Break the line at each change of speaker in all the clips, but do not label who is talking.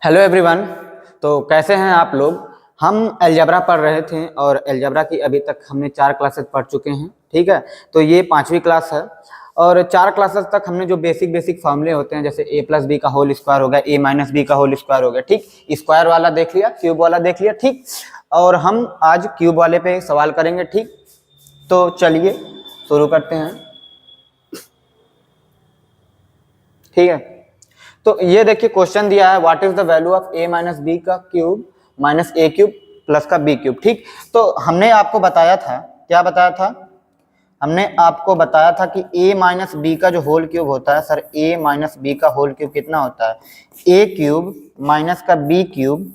Hello everyone. तो कैसे हैं आप लोग। हम अलजेब्रा पढ़ रहे थे और अलजेब्रा की अभी तक हमने 4 क्लासेस पढ़ चुके हैं। ठीक है, तो ये 5वीं क्लास है और 4 क्लासेस तक हमने जो बेसिक फार्मूले होते हैं जैसे a प्लस बी का होल स्क्वायर हो गया, a माइनस बी का होल स्क्वायर हो गया, ठीक, स्क्वायर वाला देख लिया, क्यूब वाला देख लिया, ठीक। और हम आज क्यूब वाले पे सवाल करेंगे, ठीक। तो चलिए शुरू करते हैं। ठीक है, तो ये देखिए क्वेश्चन दिया है, what is the value of a minus b का cube minus a cube plus का b क्यूब। ठीक, तो हमने आपको बताया था, क्या बताया था, हमने आपको बताया था कि a माइनस बी का जो होल क्यूब होता है, सर a माइनस बी का होल क्यूब कितना होता है, a क्यूब माइनस का b क्यूब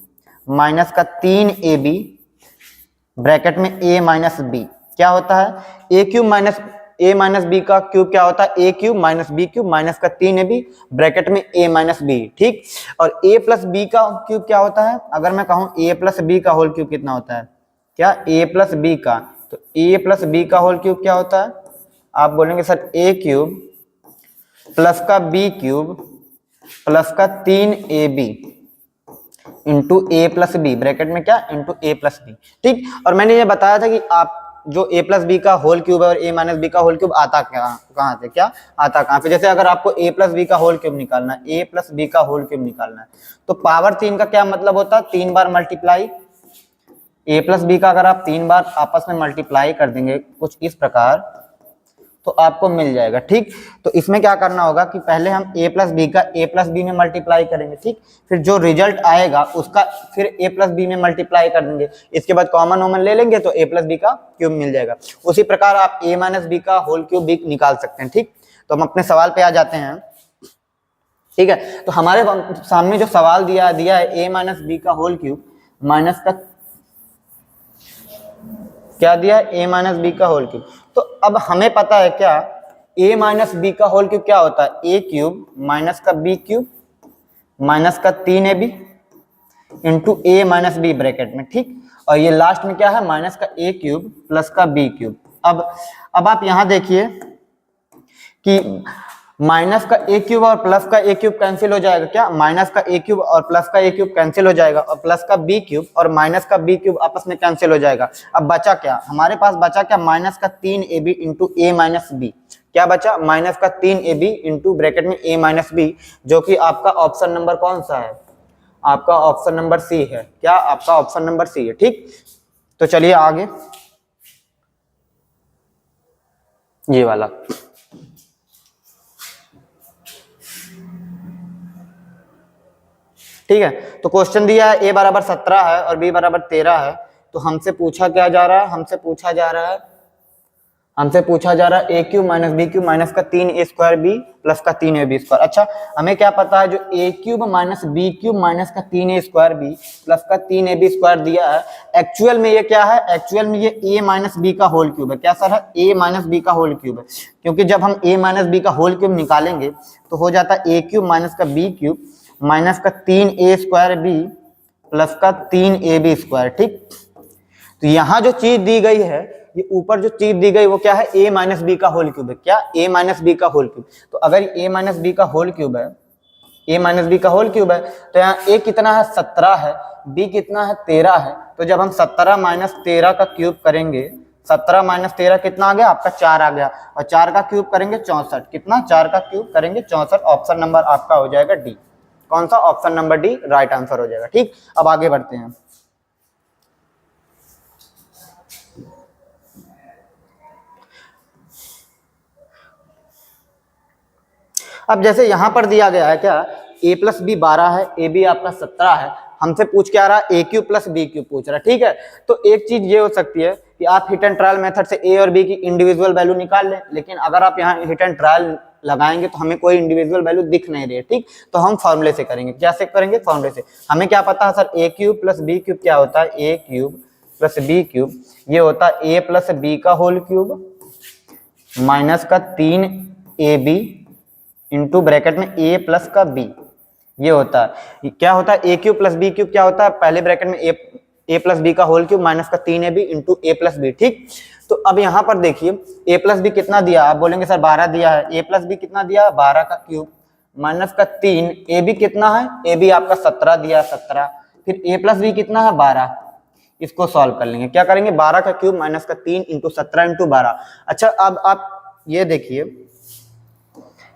माइनस का 3ab ब्रैकेट में a माइनस बी क्या होता है, a cube minus a minus b का क्यूब क्या होता है, a cube minus b cube minus का 3ab ब्रैकेट में a माइनस बी, ठीक। और a प्लस बी का क्यूब क्या होता है, अगर मैं कहूं a प्लस बी का होल क्यूब कितना होता है, क्या a प्लस बी का, तो a प्लस बी का होल क्यूब क्या होता है, आप बोलेंगे सर a क्यूब प्लस का b क्यूब प्लस का 3ab इंटू ए प्लस बी ब्रैकेट में क्या, इंटू ए प्लस बी, ठीक। और मैंने ये बताया था कि आप जो a प्लस बी का होल क्यूब है और a माइनस बी का होल क्यूब आता कहाँ से, क्या आता कहाँ से, जैसे अगर आपको a प्लस बी का होल क्यूब निकालना है, a प्लस बी का होल क्यूब निकालना है, तो पावर 3 का क्या मतलब होता है, 3 बार मल्टीप्लाई, a प्लस बी का अगर आप 3 बार आपस में मल्टीप्लाई कर देंगे कुछ इस प्रकार तो आपको मिल जाएगा, ठीक। तो इसमें क्या करना होगा कि पहले हम a प्लस बी का a प्लस बी में मल्टीप्लाई करेंगे, ठीक, फिर जो रिजल्ट आएगा उसका फिर a प्लस बी में मल्टीप्लाई कर देंगे, इसके बाद कॉमन वॉमन ले लेंगे तो a प्लस बी का क्यूब मिल जाएगा। उसी प्रकार आप a माइनस बी का होल क्यूब भी निकाल सकते हैं, ठीक। तो हम अपने सवाल पे आ जाते हैं, ठीक है। तो हमारे सामने जो सवाल दिया है a माइनस बी का होल क्यूब माइनस का क्या दिया है, a माइनस बी का होल क्यूब। तो अब हमें पता है क्या, a माइनस बी का होल क्यूब क्या होता है, a क्यूब माइनस का b क्यूब माइनस का 3ab into a minus b bracket में, ठीक। और ये लास्ट में क्या है, माइनस का a क्यूब प्लस का b क्यूब। अब आप यहां देखिए कि माइनस का a क्यूब और प्लस का a क्यूब कैंसिल हो जाएगा, क्या माइनस का a क्यूब और प्लस का a क्यूब कैंसिल हो जाएगा और प्लस का b क्यूब और माइनस का b क्यूब आपस में कैंसिल हो जाएगा। अब बचा क्या, हमारे पास बचा क्या, माइनस का 3ab into a minus B, क्या बचा, माइनस का 3ab इंटू ब्रैकेट में a माइनस बी, जो कि आपका ऑप्शन नंबर कौन सा है, आपका ऑप्शन नंबर सी है, क्या आपका ऑप्शन नंबर सी है, ठीक। तो चलिए आगे, ये वाला, ठीक है। तो क्वेश्चन दिया है a बराबर 17 है और b बराबर 13 है, तो हमसे पूछा क्या जा रहा है, हमसे पूछा जा रहा है a cube minus b cube minus का 3a स्क्वायर b प्लस का 3ab स्क्वायर। अच्छा, हमें क्या पता है, जो a cube minus b cube minus का 3a स्क्वायर b प्लस का 3ab स्क्वायर दिया है, एक्चुअल में ये क्या है, एक्चुअल में ये a माइनस बी का होल क्यूब है, क्या सर है, a माइनस बी का होल क्यूब है, क्योंकि जब हम a माइनस बी का होल क्यूब निकालेंगे तो हो जाता है a क्यूब माइनस का b क्यूब माइनस का 3a स्क्वायर b प्लस का 3ab स्क्वायर, ठीक। तो यहाँ जो चीज दी गई है, ये ऊपर जो चीज दी गई वो क्या है, a माइनस बी का होल क्यूब है, क्या a माइनस बी का होल क्यूब। तो अगर a माइनस बी का होल क्यूब है, a माइनस बी का होल क्यूब है, तो यहाँ a कितना है, 17 है, b कितना है, 13 है। तो जब हम 17 माइनस 13 का क्यूब करेंगे, 17 माइनस 13 कितना आ गया, आपका 4 आ गया, और 4 का क्यूब करेंगे 64, कितना, 4 का क्यूब करेंगे 64, ऑप्शन नंबर आपका हो जाएगा डी। कौन सा, option number D right answer हो जाएगा, ठीक। अब आगे बढ़ते हैं, अब जैसे यहां पर दिया गया है क्या, a प्लस बी 12 है, ए बी आपका 17 है, हमसे पूछ क्या रहा है, a cube plus b cube पूछ रहा है, ठीक है। तो एक चीज ये हो सकती है कि आप हिट एंड ट्रायल मेथड से a और b की इंडिविजुअल वैल्यू निकाल लें, लेकिन अगर आप यहाँ हिट एंड ट्रायल लगाएंगे तो हमें कोई इंडिविजुअल वैल्यू दिख नहीं रही है, ठीक। तो हम फॉर्मूले से करेंगे, कैसे करेंगे, फॉर्मूले से। हमें क्या पता है sir, a cube plus b cube क्या होता है, a cube plus b cube, ये होता है a प्लस बी का होल क्यूब माइनस का 3ab इंटू ब्रैकेट में a प्लस का b, ये होता है, क्या होता है, a cube plus b cube क्या होता है, पहले ब्रैकेट में a प्लस बी का होल क्यूब माइनस का 3ab into a plus B, ठीक। तो अब यहाँ पर देखिए a प्लस बी कितना दिया, आप बोलेंगे सर 12 दिया है, a प्लस बी कितना दिया, 12 का क्यूब माइनस का 3, ए बी कितना है, ए बी आपका 17 दिया, 17, फिर ए प्लस बी कितना है 12। इसको सॉल्व कर लेंगे, क्या करेंगे 12 का क्यूब माइनस का 3 इंटू 17 इंटू 12। अच्छा अब आप ये देखिए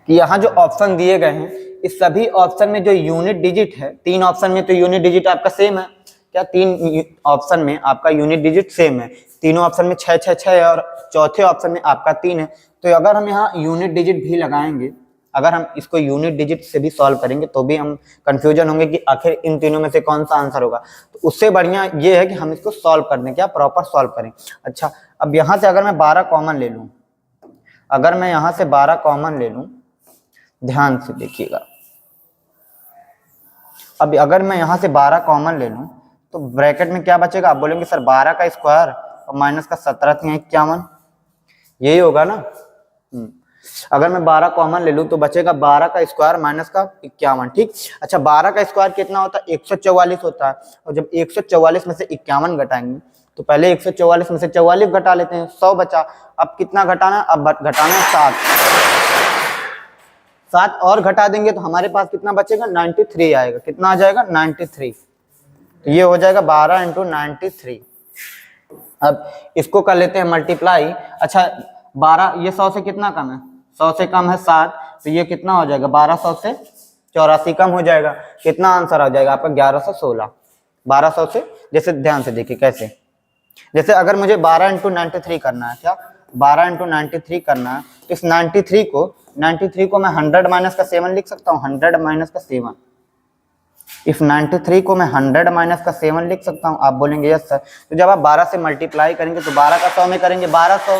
कि यहाँ जो ऑप्शन दिए गए हैं इस सभी ऑप्शन में जो यूनिट डिजिट है, 3 ऑप्शन में तो यूनिट डिजिट आपका सेम है, क्या 3 ऑप्शन में आपका यूनिट डिजिट सेम है, तीनों ऑप्शन में 6 6 6 है और चौथे ऑप्शन में आपका 3 है। तो अगर हम यहाँ यूनिट डिजिट भी लगाएंगे, अगर हम इसको यूनिट डिजिट से भी सॉल्व करेंगे तो भी हम कंफ्यूजन होंगे कि आखिर इन तीनों में से कौन सा आंसर होगा। तो उससे बढ़िया ये है कि हम इसको सॉल्व कर दें, क्या प्रॉपर सॉल्व करें। अच्छा अब यहाँ से अगर मैं 12 कॉमन ले लूँ, अगर मैं यहाँ से 12 कॉमन ले लूँ, ध्यान से देखिएगा, अब अगर मैं यहाँ से 12 कॉमन ले लूँ तो ब्रैकेट में क्या बचेगा, आप बोलेंगे सर 12 का स्क्वायर और माइनस का 17 × 51, यही होगा ना। अगर मैं 12 कॉमन ले लूँ तो बचेगा 12 का स्क्वायर माइनस का 51, ठीक। अच्छा 12 का स्क्वायर कितना होता है, 144 होता है, और जब 144 में से 51 घटाएंगे तो पहले 144 में से 44 घटा लेते हैं, 100 बचा। अब कितना घटाना, अब घटाना है 7 और घटा देंगे तो हमारे पास कितना बचेगा, 93 आएगा। कितना आ जाएगा, 93। तो ये हो जाएगा 12 इंटू 93। अब इसको कर लेते हैं मल्टीप्लाई। अच्छा 12 ये 100 से कितना कम है, 100 से कम है 7, तो ये कितना हो जाएगा, 1200 से 84 कम हो जाएगा। कितना आंसर आ जाएगा आपका, 1116। 1200 से, जैसे ध्यान से देखिए कैसे, जैसे अगर मुझे 12 इंटू 93 करना है, क्या 12 इंटू 93 करना है, तो इस 93 को मैं 100 माइनस का 7 लिख सकता हूँ, 100 माइनस का 7। इस 93 को मैं 100 माइनस का 7 लिख सकता हूँ। आप बोलेंगे यस सर। तो जब आप 12 से मल्टीप्लाई करेंगे तो 12 का 100 में करेंगे 1200,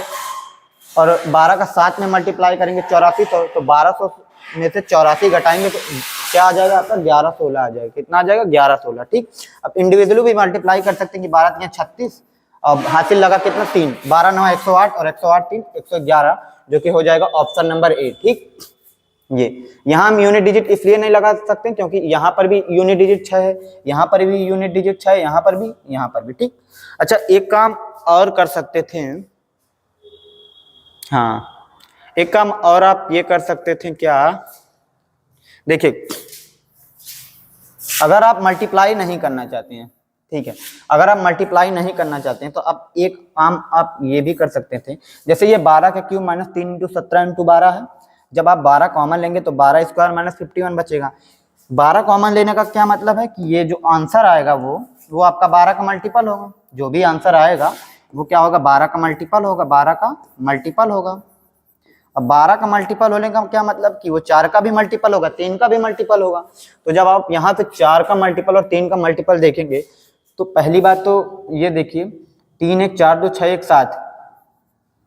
और 12 का 7 में मल्टीप्लाई करेंगे 8400, तो 1200 में से 84 घटाएंगे तो क्या आ जाएगा आपका, 1116 आ जाएगा। कितना आ जाएगा, 1116, ठीक। अब इंडिविजुअली भी मल्टीप्लाई कर सकते हैं कि 12 × 36, अब हासिल लगा कितना 3, 12 9 108 और 108 3 111, जो कि हो जाएगा ऑप्शन नंबर ए, ठीक। ये यहाँ हम यूनिट डिजिट इसलिए नहीं लगा सकते क्योंकि यहाँ पर भी यूनिट डिजिट 6 है, यहाँ पर भी यूनिट डिजिट 6 है, यहाँ पर भी, ठीक। अच्छा एक काम और कर सकते थे, हाँ एक काम और आप ये कर सकते थे, क्या देखिए, अगर आप मल्टीप्लाई नहीं करना चाहते हैं, ठीक है, अगर आप मल्टीप्लाई नहीं करना चाहते हैं तो आप एक काम आप ये भी कर सकते थे, जैसे ये 12 का क्यूब माइनस 3 इंटू 17 इंटू 12 है। जब आप 12 कॉमन लेंगे तो 12 स्क्वायर माइनस 51 बचेगा। 12 कॉमन लेने का क्या मतलब है कि ये जो आंसर आएगा वो आपका 12 का मल्टीपल होगा। जो भी आंसर आएगा वो क्या होगा, 12 का मल्टीपल होगा, 12 का मल्टीपल होगा। अब 12 का मल्टीपल होने का क्या मतलब कि वो 4 का भी मल्टीपल होगा, 3 का भी मल्टीपल होगा। तो जब आप यहाँ पे 4 का मल्टीपल और 3 का मल्टीपल देखेंगे तो पहली बात तो ये देखिए, 3 1 4 2 6 1 7,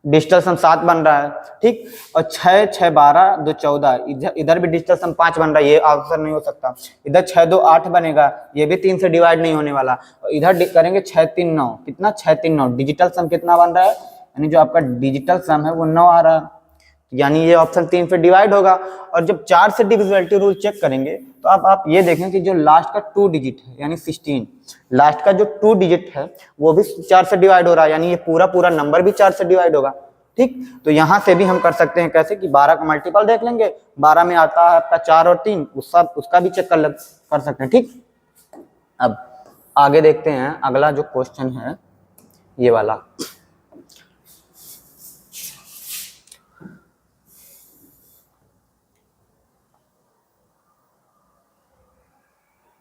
डिजिटल सम 7 बन रहा है, ठीक। और 6 6 12 2 14, इधर भी डिजिटल सम 5 बन रहा है, ये आंसर नहीं हो सकता। इधर 6 2 8 बनेगा, ये भी 3 से डिवाइड नहीं होने वाला। और इधर करेंगे 6 3 9, कितना 6 3 9, डिजिटल सम कितना बन रहा है, यानी जो आपका डिजिटल सम है वो 9 आ रहा है, यानी ये ऑप्शन 3 से डिवाइड होगा। और जब 4 से डिविजिबिलिटी रूल चेक करेंगे तो आप ये देखें कि जो लास्ट का 2 डिजिट है यानी 16, लास्ट का जो 2 डिजिट है वो भी 4 से डिवाइड हो रहा है, यानी ये पूरा नंबर भी 4 से डिवाइड होगा, ठीक। तो यहाँ से भी हम कर सकते हैं कैसे कि 12 का मल्टीपल देख लेंगे, 12 में आता है आपका 4 और 3, उसका भी चेक कर सकते हैं, ठीक। अब आगे देखते हैं, अगला जो क्वेश्चन है ये वाला,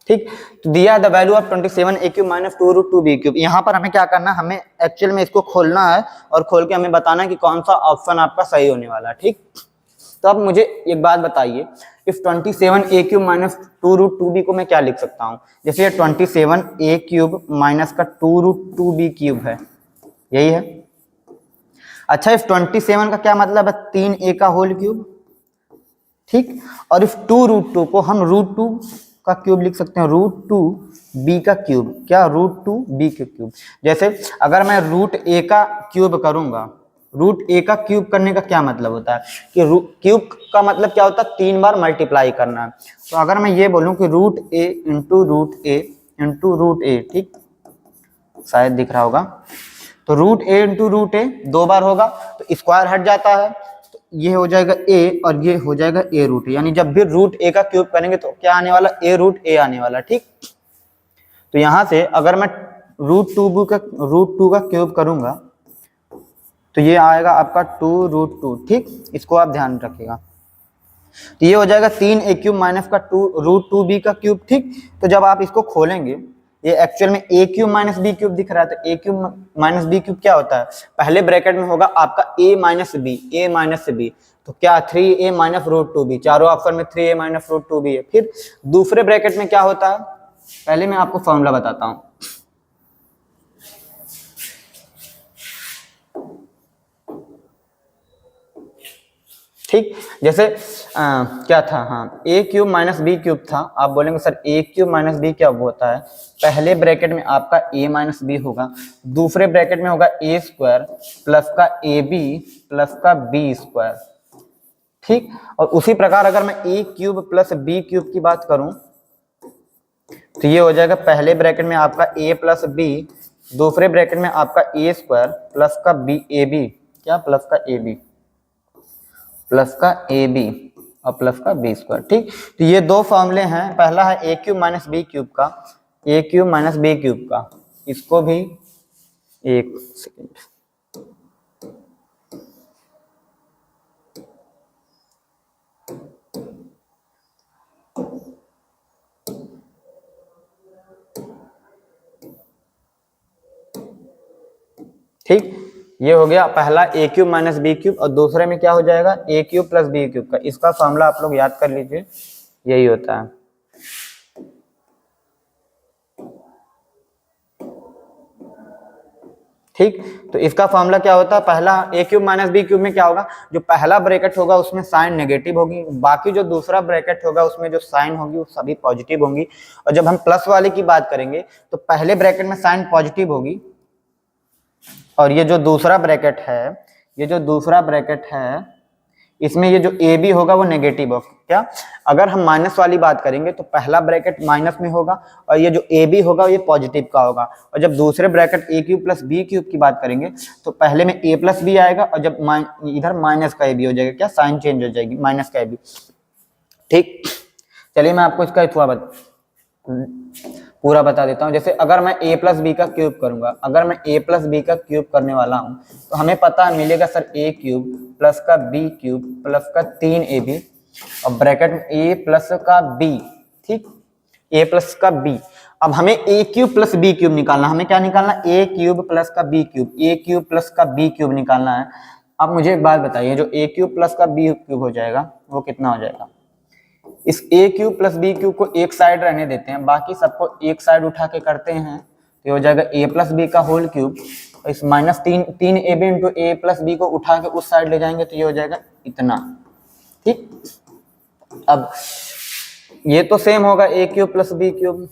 ठीक। तो दिया the value of 27 a cube minus 2 root 2 b cube. यहाँ पर हमें क्या करना है, हमें एक्चुअल में इसको खोलना है और खोल के हमें बताना है कि कौन सा ऑप्शन आपका सही होने वाला है, ठीक। तो अब मुझे एक बात बताइए, if 27 a cube minus 2 root 2 b को मैं क्या लिख सकता हूँ, जैसे ये 27 a क्यूब माइनस का 2 रूट 2 b क्यूब है, यही है। अच्छा इफ 27 का क्या मतलब है, 3a का होल क्यूब, ठीक। और इफ 2 रूट 2 को हम रूट 2 का क्यूब लिख सकते हैं, रूट 2 b का क्यूब, क्या रूट 2 b का क्यूब। जैसे अगर मैं रूट a का क्यूब करूंगा, रूट a का क्यूब करने का क्या मतलब होता है कि क्यूब का मतलब क्या होता है, 3 बार मल्टीप्लाई करना। तो अगर मैं ये बोलूं कि root a into root a into root a, ठीक, शायद दिख रहा होगा, तो root a into root a 2 बार होगा तो स्क्वायर हट जाता है, तो ये हो जाएगा ए और ये हो जाएगा ए रूट, यानी जब भी रूट ए का क्यूब करेंगे तो क्या आने वाला, ए रूट ए आने वाला। ठीक, तो यहां से अगर मैं रूट टू का क्यूब करूंगा तो ये आएगा आपका 2√2। ठीक, इसको आप ध्यान रखिएगा। तो ये हो जाएगा 3a³ माइनस का √2b का क्यूब। ठीक, तो जब आप इसको खोलेंगे, ये एक्चुअल में a³ माइनस b³ दिख रहा है, तो a³ माइनस b³ क्या होता है, पहले ब्रैकेट में होगा आपका a माइनस b, तो क्या 3a माइनस √2b, चारों ऑप्शन में 3a माइनस √2b है। फिर दूसरे ब्रैकेट में क्या होता है, पहले मैं आपको फॉर्मूला बताता हूं। ठीक, जैसे क्या था, हाँ a³ माइनस b³ था। आप बोलेंगे सर a³ माइनस b क्या होता है, पहले ब्रैकेट में आपका a माइनस b होगा, दूसरे ब्रैकेट में होगा a स्क्वायर प्लस का ab प्लस का b स्क्वायर। ठीक, और उसी प्रकार अगर मैं a³ प्लस b³ की बात करूं तो ये हो जाएगा पहले ब्रैकेट में आपका a प्लस b, दूसरे ब्रैकेट में आपका a स्क्वायर प्लस का b ab, क्या प्लस का ab और प्लस का b स्क्वायर। ठीक, तो ये दो फॉर्मूले हैं, पहला है a³ माइनस b³ का, a³ माइनस b³ का, इसको भी एक सेकेंड, ठीक, ये हो गया पहला a³ माइनस b³ और दूसरे में क्या हो जाएगा a³ प्लस b³ का। इसका फॉर्मूला आप लोग याद कर लीजिए, यही होता है। ठीक, तो इसका फॉर्मूला क्या होता है, पहला a³ माइनस b³ में क्या होगा, जो पहला ब्रैकेट होगा उसमें साइन नेगेटिव होगी, बाकी जो दूसरा ब्रैकेट होगा उसमें जो साइन होगी वो सभी पॉजिटिव होंगी। और जब हम प्लस वाले की बात करेंगे तो पहले ब्रैकेट में साइन पॉजिटिव होगी और ये जो दूसरा ब्रैकेट है इसमें ये जो ए बी होगा वो नेगेटिव होगा। क्या, अगर हम माइनस वाली बात करेंगे तो पहला ब्रैकेट माइनस में होगा और ये जो ए बी होगा ये पॉजिटिव का होगा। और जब दूसरे ब्रैकेट a³ प्लस b³ की बात करेंगे तो पहले में a प्लस बी आएगा और जब इधर माइनस का ए बी हो जाएगा, क्या साइन चेंज हो जाएगी, माइनस का ए बी। ठीक, चलिए मैं आपको इसका पूरा बता देता हूं। जैसे अगर मैं a प्लस बी का क्यूब करूंगा, अगर मैं a प्लस बी का क्यूब करने वाला हूं तो हमें पता मिलेगा सर a³ प्लस का b³ प्लस का 3ab और ब्रैकेट में a प्लस का b। ठीक, a प्लस का b। अब हमें a³ प्लस b³ निकालना, हमें क्या निकालना, a³ प्लस का b³ प्लस का b³ निकालना है। अब मुझे एक बात बताइए, जो a³ प्लस का b³ हो जाएगा वो कितना हो जाएगा, इस a³ प्लस b³ को एक साइड रहने देते हैं, बाकी सबको एक साइड उठा के करते हैं तो हो जाएगा a प्लस बी का होल क्यूब। इस minus 3ab into a plus b को उठा के उस साइड ले जाएंगे तो ये हो जाएगा इतना। ठीक, अब ये तो सेम होगा a³ प्लस b³।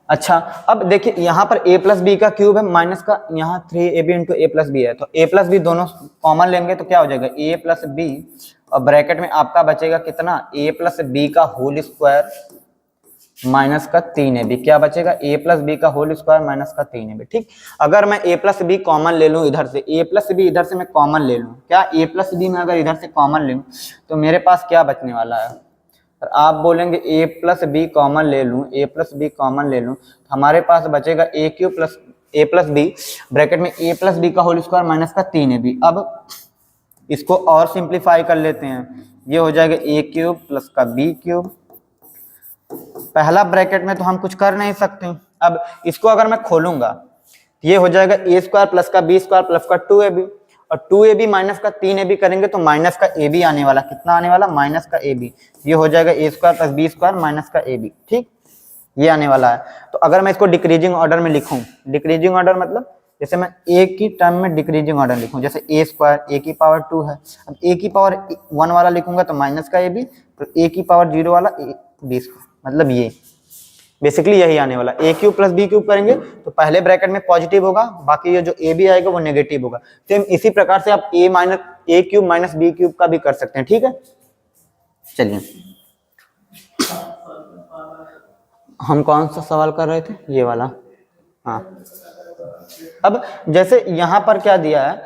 अच्छा, अब देखिए यहाँ पर a प्लस बी का क्यूब है, माइनस का यहाँ 3ab into a plus B है, तो a प्लस बी दोनों कॉमन लेंगे तो क्या हो जाएगा a प्लस बी और ब्रैकेट में आपका बचेगा कितना, a प्लस बी का होल स्क्वायर माइनस का 3ab। क्या बचेगा, a प्लस बी का होल स्क्वायर माइनस का 3ab। ठीक, अगर मैं a प्लस बी कॉमन ले लूँ इधर से, a प्लस बी इधर से मैं कॉमन ले लूँ, क्या a प्लस बी में अगर इधर से कॉमन ले लूँ तो मेरे पास क्या बचने वाला है, और आप बोलेंगे a प्लस बी कॉमन ले लूँ, a प्लस बी कॉमन ले लूँ तो हमारे पास बचेगा a³ plus a plus b bracket में a प्लस बी का होल स्क्वायर माइनस का 3ab। अब इसको और सिंप्लीफाई कर लेते हैं, ये हो जाएगा a³ प्लस का b³। पहला ब्रैकेट में तो हम कुछ कर नहीं सकते, अब इसको अगर मैं खोलूंगा ये हो जाएगा a स्क्वायर प्लस का b स्क्वायर प्लस का 2ab और 2ab माइनस का 3ab करेंगे तो माइनस का ab आने वाला, कितना आने वाला, माइनस का ab। ये हो जाएगा a square plus b square minus का ab। ठीक, ये आने वाला है। तो अगर मैं इसको डिक्रीजिंग ऑर्डर में लिखूं, डिक्रीजिंग ऑर्डर मतलब जैसे मैं a की टर्म में डिक्रीजिंग ऑर्डर लिखूं, जैसे a स्क्वायर a की पावर 2 है, अब a की पावर 1 वाला लिखूंगा तो माइनस का ab, तो a की पावर 0 वाला b स्क्वायर, मतलब ये बेसिकली यही आने वाला। a³ प्लस b³ करेंगे तो पहले ब्रैकेट में पॉजिटिव होगा, बाकी ये जो ab आएगा वो नेगेटिव होगा। सेम इसी प्रकार से आप a³ माइनस b³ का भी कर सकते हैं। ठीक है, चलिए हम कौन सा सवाल कर रहे थे, ये वाला। हाँ, अब जैसे यहाँ पर क्या दिया है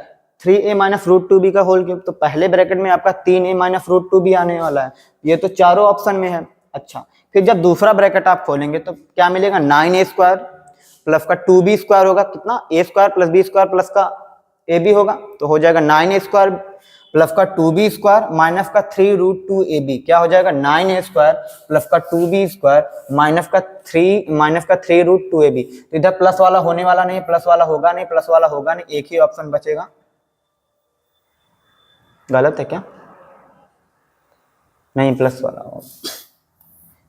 3a minus root two b का होल क्यूब, तो पहले ब्रैकेट में आपका 3a minus root two B आने वाला है, ये तो चारों ऑप्शन में है। अच्छा, फिर जब दूसरा ब्रैकेट आप खोलेंगे तो क्या मिलेगा, 9a स्क्वायर प्लस का 2b स्क्वायर होगा, कितना a square plus b square plus का ab होगा, तो हो जाएगा 9a स्क्वायर प्लस का 2b स्क्वायर माइनस का 3 रूट 2ab, क्या हो जाएगा 9a स्क्वायर प्लस का 2b स्क्वायर माइनस का 3 रूट 2ab। तो इधर प्लस वाला होने वाला नहीं, प्लस वाला होगा नहीं, प्लस वाला होगा नहीं, एक ही ऑप्शन बचेगा। गलत है क्या? नहीं, प्लस वाला होगा,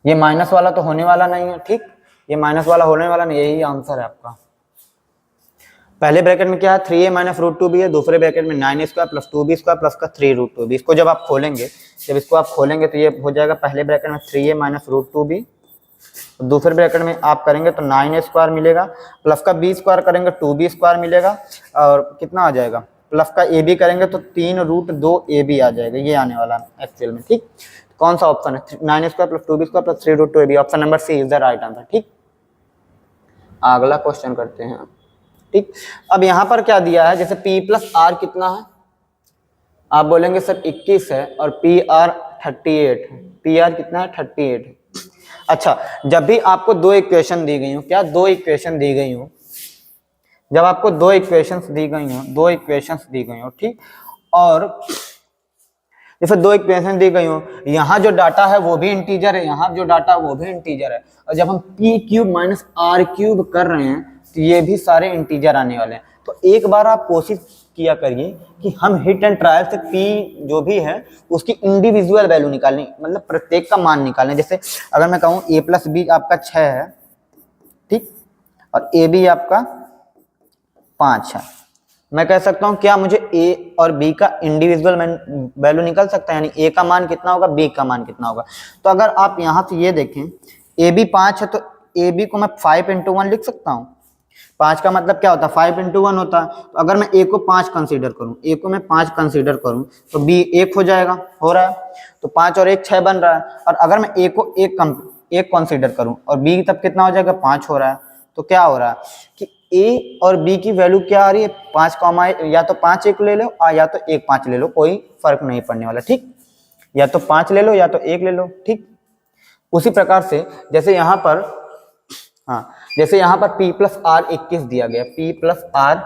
ये माइनस वाला तो होने वाला नहीं है, ठीक, ये माइनस वाला होने वाला नहीं, यही आंसर है आपका। पहले ब्रैकेट में क्या है, 3a minus root two B है, दूसरे ब्रैकेट में 9a square plus 2b square plus का 3 रूट 2b। इसको जब आप खोलेंगे, जब इसको आप खोलेंगे तो ये हो जाएगा पहले ब्रैकेट में 3a माइनस रूट 2b, दूसरे ब्रैकेट में आप करेंगे तो 9a स्क्वायर मिलेगा, प्लस का b स्क्वायर करेंगे 2b स्क्वायर मिलेगा, और कितना आ जाएगा, प्लस का ab करेंगे तो 3 रूट 2ab आ जाएगा, ये आने वाला है एक्चुअल में, ठीक। कौन सा ऑप्शन है, 9a square plus 2b square plus 3 root 2ab, option number C is the right answer, ठीक। अगला क्वेश्चन करते हैं, ठीक। अब यहाँ पर क्या दिया है, जैसे p प्लस आर कितना है, आप बोलेंगे सर 21 है और पी आर 38 है, पी आर कितना है 38 है। अच्छा, जब भी आपको दो इक्वेशन दी गई हो, क्या दो इक्वेशन दी गई हो, जब आपको दो इक्वेशंस दी गई हो, ठीक, और जैसे दो इक्वेशन दी गई हो, यहाँ जो डाटा है वो भी इंटीजर है, यहाँ जो डाटा है वो भी इंटीजर है, और जब हम p cube minus r cube कर रहे हैं तो ये भी सारे इंटीजर आने वाले हैं। तो एक बार आप कोशिश किया करिए कि हम हिट एंड ट्रायल से p जो भी है उसकी इंडिविजुअल वैल्यू निकालनी, मतलब प्रत्येक का मान निकालने। जैसे अगर मैं कहूँ a प्लस बी आपका 6 है, ठीक, और ए बी आपका 5 है, मैं कह सकता हूँ क्या मुझे a और b का इंडिविजुअल वैल्यू निकल सकता है, यानी a का मान कितना होगा, b का मान कितना होगा। तो अगर आप यहाँ से ये देखें ए बी 5 है तो ए बी को मैं 5 इंटू 1 लिख सकता हूँ। 5 का मतलब क्या होता है, 5 इंटू 1 होता है। तो अगर मैं a को 5 कंसीडर करूँ, a को मैं 5 कंसीडर करूँ तो b 1 हो जाएगा, हो रहा है, तो 5 और 1 6 बन रहा है। और अगर मैं a को 1 कंसीडर करूँ और b तब कितना हो जाएगा, 5 हो रहा है। तो क्या हो रहा है कि a और b की वैल्यू क्या आ रही है, 5 कॉमा, या तो 5 1 ले लो या तो 1 5 ले लो, कोई फर्क नहीं पड़ने वाला, ठीक, या तो 5 ले लो या तो 1 ले लो, ठीक। उसी प्रकार से जैसे यहाँ पर, हाँ, जैसे यहाँ पर p प्लस आर 21 दिया गया, p प्लस आर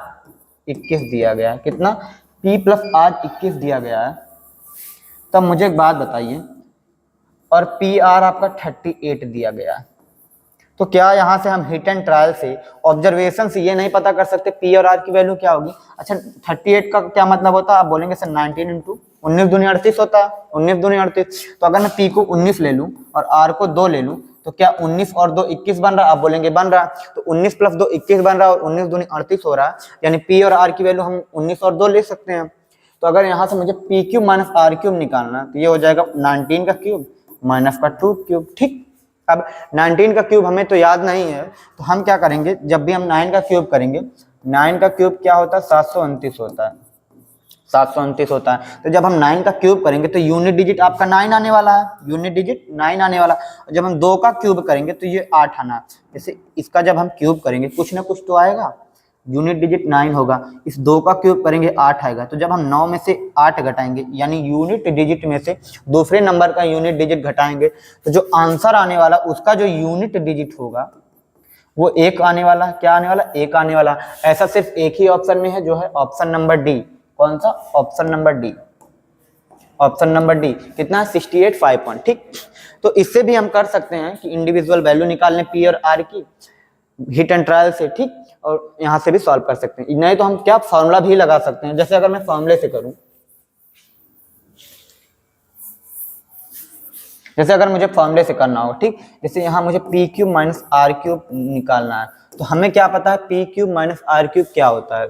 21 दिया गया है, कितना, p प्लस आर 21 दिया गया है, तब मुझे एक बात बताइए, और पी आर आपका 38 दिया गया है, तो क्या यहाँ से हम हिट एंड ट्रायल से, ऑब्जर्वेशन से ये नहीं पता कर सकते p और r की वैल्यू क्या होगी। अच्छा, 38 का क्या मतलब होता है, आप बोलेंगे सर 19 इंटू 19 दूनी 38 होता है, 19 दूनी 38। तो अगर मैं p को 19 ले लूँ और r को 2 ले लूँ तो क्या 19 और 2 21 बन रहा है, आप बोलेंगे बन रहा है। तो 19 प्लस 2 21 बन रहा है और 19 दूनी 38 हो रहा है, यानी p और r की वैल्यू हम 19 और 2 ले सकते हैं। तो अगर यहाँ से मुझे p cube minus r cube निकालना तो ये हो जाएगा 19 का क्यूब माइनस का 2 क्यूब, ठीक। अब 19 का क्यूब हमें तो याद नहीं है, तो हम क्या करेंगे, जब भी हम 9 का क्यूब करेंगे, 9 का क्यूब क्या होता है, 729 होता है, 729 होता है। तो जब हम 9 का क्यूब करेंगे तो यूनिट डिजिट आपका 9 आने वाला है, यूनिट डिजिट 9 आने वाला। और जब हम 2 का क्यूब करेंगे तो ये 8 आना। जैसे इसका जब हम क्यूब करेंगे कुछ ना कुछ तो आएगा, यूनिट डिजिट 9 होगा, इस 2 का क्यूब करेंगे 8 आएगा। तो जब हम 9 में से 8 घटाएंगे, यानी यूनिट डिजिट में से दूसरे नंबर का यूनिट डिजिट घटाएंगे, तो जो आंसर आने वाला उसका जो यूनिट डिजिट होगा वो 1 आने वाला। क्या आने वाला, 1 आने वाला। ऐसा सिर्फ एक ही ऑप्शन में है, जो है ऑप्शन नंबर डी। कौन सा, option number D, option number D. कितना, 68 5 पॉइंट, ठीक। तो इससे भी हम कर सकते हैं कि इंडिविजुअल वैल्यू निकालने पी और आर की हिट एंड ट्रायल से, ठीक, और यहाँ से भी सॉल्व कर सकते हैं। नहीं तो हम क्या फॉर्मूला भी लगा सकते हैं। जैसे अगर मैं फॉर्मूले से करूं, जैसे अगर मुझे फॉर्मूले से करना हो, ठीक, जैसे यहाँ मुझे p cube minus r cube निकालना है, तो हमें क्या पता है p cube minus r cube क्या होता है।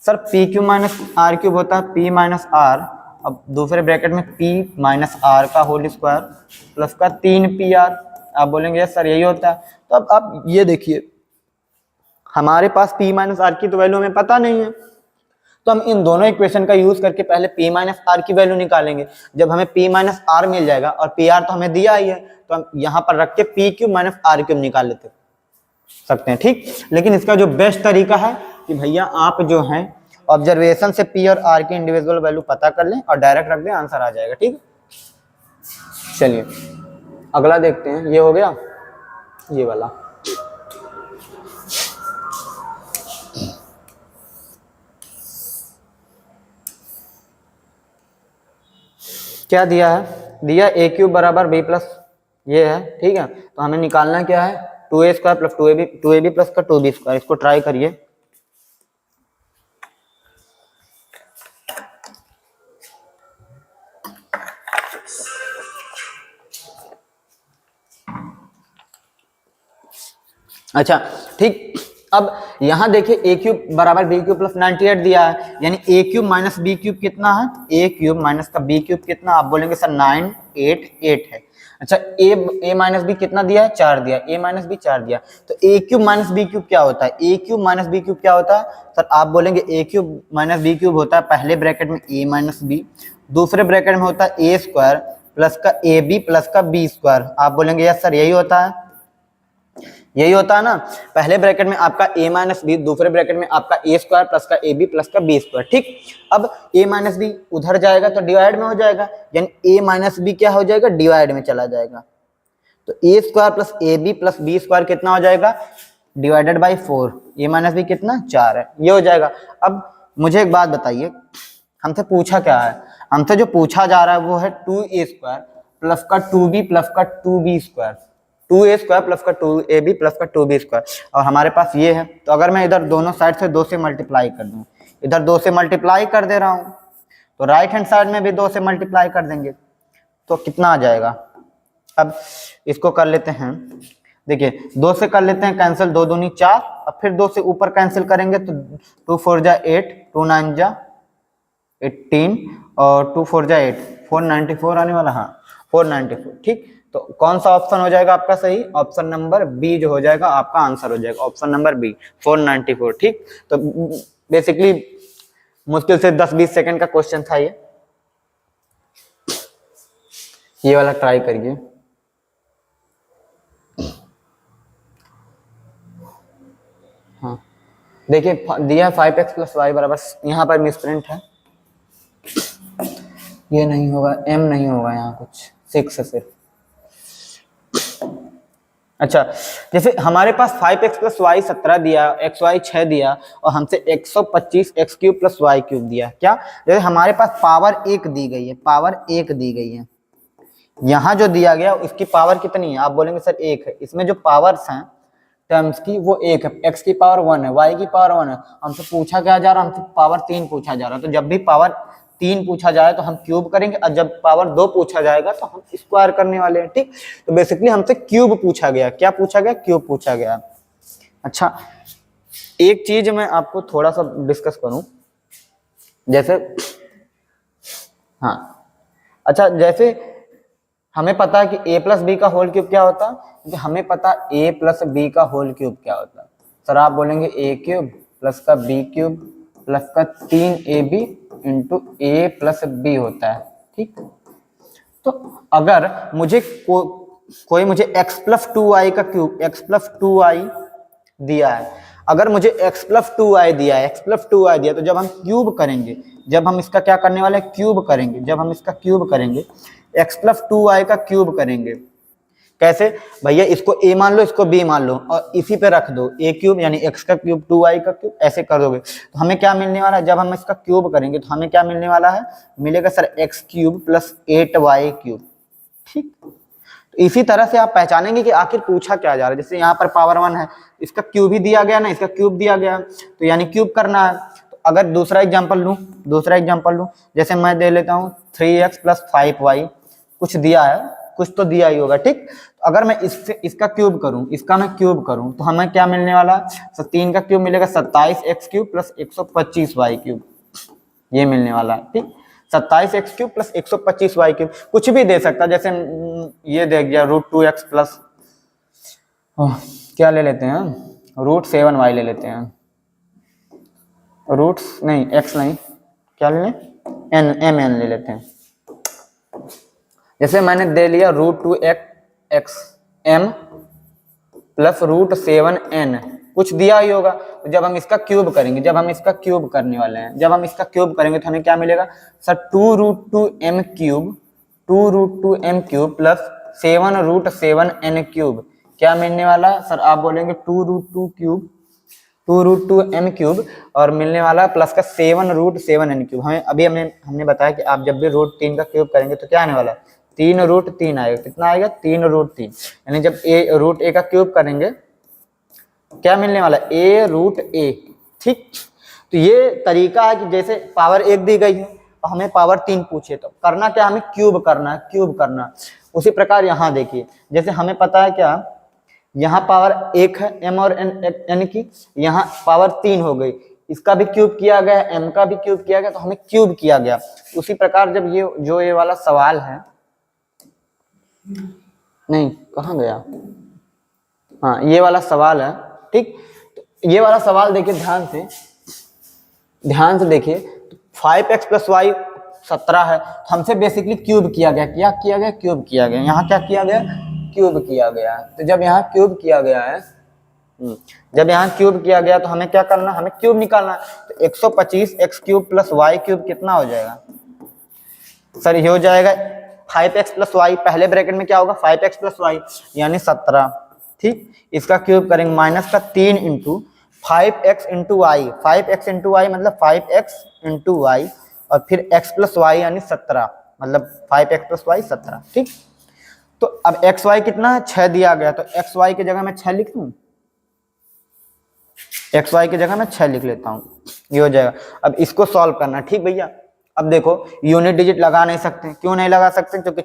Sir p cube minus r cube होता है पी माइनस आर, अब दूसरे ब्रैकेट में पी माइनस आर का होल स्क्वायर प्लस का 3 पी आर। आप बोलेंगे सर यही होता है। तो अब आप ये देखिए, हमारे पास p माइनस आर की तो वैल्यू हमें पता नहीं है, तो हम इन दोनों इक्वेशन का यूज करके पहले p माइनस आर की वैल्यू निकालेंगे। जब हमें p माइनस आर मिल जाएगा, और पी आर तो हमें दिया ही है, तो हम यहाँ पर रख के p cube minus r cube निकाल सकते हैं, ठीक। लेकिन इसका जो बेस्ट तरीका है कि भैया आप जो है ऑब्जर्वेशन से पी और आर की इंडिविजुअल वैल्यू पता कर लें और डायरेक्ट रख दें, आंसर आ जाएगा। ठीक, चलिए अगला देखते हैं। ये हो गया ये वाला। क्या दिया है, दिया ए क्यूब बराबर बी प्लस ये है। ठीक है, तो हमें निकालना क्या है, 2a² प्लस 2ab प्लस का 2b²। इसको ट्राई करिए। अच्छा ठीक, अब यहां देखिए ए क्यूब बराबर बी क्यूब प्लस 98 दिया है, यानी ए क्यूब माइनस बी क्यूब कितना है, ए क्यूब माइनस का बी क्यूब कितना, आप बोलेंगे सर 988 है। अच्छा ए माइनस बी कितना दिया है, 4 दिया, ए माइनस बी 4 दिया, तो ए क्यूब माइनस बी क्यूब क्या होता है, ए क्यूब माइनस बी क्यूब क्या होता है सर, आप बोलेंगे ए क्यूब माइनस बी क्यूब होता है पहले ब्रैकेट में ए माइनस बी, दूसरे ब्रैकेट में होता है ए स्क्वायर प्लस का ए बी प्लस का बी स्क्वायर। आप बोलेंगे यस सर यही होता है, यही होता है ना, पहले ब्रैकेट में आपका a माइनस बी, दूसरे ब्रैकेट में आपका ए स्क्वायर प्लस का ए बी प्लस का बी स्क्वायर। ठीक, अब a माइनस बी उधर जाएगा तो डिवाइड में हो जाएगा, यानी a माइनस बी क्या हो जाएगा, डिवाइड में चला जाएगा, तो a square plus a b plus b square कितना हो जाएगा, divided by 4, a minus b कितना 4 है, ये हो जाएगा। अब मुझे एक बात बताइए, हमसे पूछा क्या है, हमसे जो पूछा जा रहा है वो है 2a² प्लस का 2b प्लस का 2b², 2a² प्लस का 2ab प्लस का 2b², और हमारे पास ये है। तो अगर मैं इधर दोनों साइड से 2 से मल्टीप्लाई कर दूं, इधर 2 से मल्टीप्लाई कर दे रहा हूं, तो राइट हैंड साइड में भी 2 से मल्टीप्लाई कर देंगे तो कितना आ जाएगा। अब इसको कर लेते हैं, देखिए 2 से कर लेते हैं कैंसिल, 2 दूनी 4, अब फिर 2 से ऊपर कैंसिल करेंगे तो 2 4 जा 8, 2 9 जा 18 और 2 4 जा 8, 494 आने वाला, हाँ 494। ठीक, तो कौन सा ऑप्शन हो जाएगा आपका सही, ऑप्शन नंबर बी जो हो जाएगा आपका आंसर हो जाएगा, ऑप्शन नंबर बी 494। ठीक, तो बेसिकली मुश्किल से 10-20 सेकंड का क्वेश्चन था ये वाला ट्राई करिए। हाँ देखिए दिया 5x प्लस वाई बराबर, यहाँ पर मिसप्रिंट है, ये नहीं होगा, m नहीं होगा यहाँ कुछ, 6 से। अच्छा जैसे हमारे पास 5x प्लस वाई 17 दिया, xy 6 दिया और हमसे 125 x cube plus y cube दिया, क्या जैसे हमारे पास पावर 1 दी गई है, पावर 1 दी गई है, यहाँ जो दिया गया उसकी पावर कितनी है, आप बोलेंगे सर 1 है, इसमें जो पावर्स हैं टर्म्स की वो 1 है, x की पावर 1 है, y की पावर 1 है, हमसे पूछा क्या जा रहा है, हमसे पावर 3 पूछा जा रहा है, तो जब भी पावर 3 पूछा जाए तो हम क्यूब करेंगे, और जब पावर 2 पूछा जाएगा तो हम स्क्वायर करने वाले हैं। ठीक, तो बेसिकली हमसे क्यूब पूछा गया, क्या पूछा गया, क्यूब पूछा गया। अच्छा एक चीज मैं आपको थोड़ा सा डिस्कस करूं, जैसे हाँ अच्छा जैसे हमें पता है कि a प्लस बी का होल क्यूब क्या होता है, क्योंकि हमें पता a प्लस बी का होल क्यूब क्या होता है, सर आप बोलेंगे a क्यूब प्लस का b क्यूब प्लस का 3ab इंटू ए प्लस बी होता है। ठीक, तो अगर मुझे कोई मुझे x प्लस 2i का क्यूब, x प्लस 2i दिया है, अगर मुझे x प्लस 2i दिया है, x प्लस 2i दिया, तो जब हम क्यूब करेंगे, जब हम इसका क्या करने वाले हैं, क्यूब करेंगे, जब हम इसका क्यूब करेंगे, x प्लस 2i का क्यूब करेंगे, कैसे भैया, इसको a मान लो, इसको b मान लो और इसी पे रख दो, a क्यूब यानी x का क्यूब 2i का क्यूब, ऐसे कर दोगे तो हमें क्या मिलने वाला है, जब हम इसका क्यूब करेंगे तो हमें क्या मिलने वाला है, मिलेगा sir x cube plus 8y cube. ठीक, तो इसी तरह से आप पहचानेंगे कि आखिर पूछा क्या जा रहा है। जैसे यहाँ पर पावर 1 है, इसका क्यूब ही दिया गया ना, इसका क्यूब दिया गया तो यानी क्यूब करना है। तो अगर दूसरा एग्जांपल लूं, जैसे मैं दे लेता हूँ 3x प्लस 5y, कुछ दिया है, कुछ तो दिया ही होगा। ठीक, तो अगर मैं इसका क्यूब करूं, इसका मैं क्यूब करूं तो हमें क्या मिलने वाला है, 3 का क्यूब मिलेगा 27x cube plus 125y cube, ये मिलने वाला है। ठीक, 27x cube plus 125y cube, कुछ भी दे सकता है, जैसे ये दे गया √2x प्लस क्या ले लेते हैं, √7y ले लेते हैं, रूट्स नहीं x नहीं, क्या ले लें, n ले लेते हैं। जैसे मैंने दे लिया √2x m प्लस √7n, कुछ दिया ही होगा। तो जब हम इसका क्यूब करेंगे, जब हम इसका क्यूब करने वाले हैं, जब हम इसका क्यूब करेंगे तो हमें क्या मिलेगा sir, 2√2m cube, 2√2m cube plus 7√7n cube. क्या मिलने वाला सर, आप बोलेंगे 2√2 क्यूब, 2√2m क्यूब और मिलने वाला प्लस का 7√7n क्यूब। हमें अभी हमने बताया कि आप जब भी √3 का क्यूब करेंगे तो क्या आने वाला है, 3√3 आएगा। कितना आएगा, 3√3। यानी जब √a का क्यूब करेंगे क्या मिलने वाला, a√a। ठीक, तो ये तरीका है कि जैसे पावर 1 दी गई है और हमें पावर 3 पूछे तो करना क्या, हमें क्यूब करना है, क्यूब करना। उसी प्रकार यहाँ देखिए, जैसे हमें पता है क्या, यहाँ पावर 1 है m और n की, यहाँ पावर 3 हो गई, इसका भी क्यूब किया गया, m का भी क्यूब किया गया, तो हमें क्यूब किया गया। उसी प्रकार जब ये वाला सवाल है, नहीं कहाँ गया, हाँ ये वाला सवाल है। ठीक, तो ये वाला सवाल देखिए ध्यान से देखिए, 5x + y 17 है, तो हमसे बेसिकली क्यूब किया गया, क्या किया गया, क्यूब किया गया। यहाँ क्या किया गया, क्यूब किया गया। तो जब यहाँ क्यूब किया गया है, जब यहाँ क्यूब किया गया तो हमें क्या करना, हमें क्यूब निकालना है। तो 125x³ + y³ कितना हो जाएगा सर, ये हो जाएगा 5x + y, पहले ब्रैकेट में क्या होगा 5x + y यानी 17। ठीक, इसका क्यूब करेंगे माइनस का 3 × 5x × y, 5x × y मतलब 5x × y और फिर x + y यानी 17, मतलब 5x + y 17। ठीक, तो अब एक्स वाई कितना है, 6 दिया गया, तो एक्स वाई की जगह मैं 6 लिख दूं, एक्स वाई की जगह मैं 6 लिख लेता हूं, ये हो जाएगा। अब इसको सॉल्व करना। ठीक भैया, अब देखो यूनिट डिजिट लगा नहीं सकते, क्यों नहीं लगा सकते, क्योंकि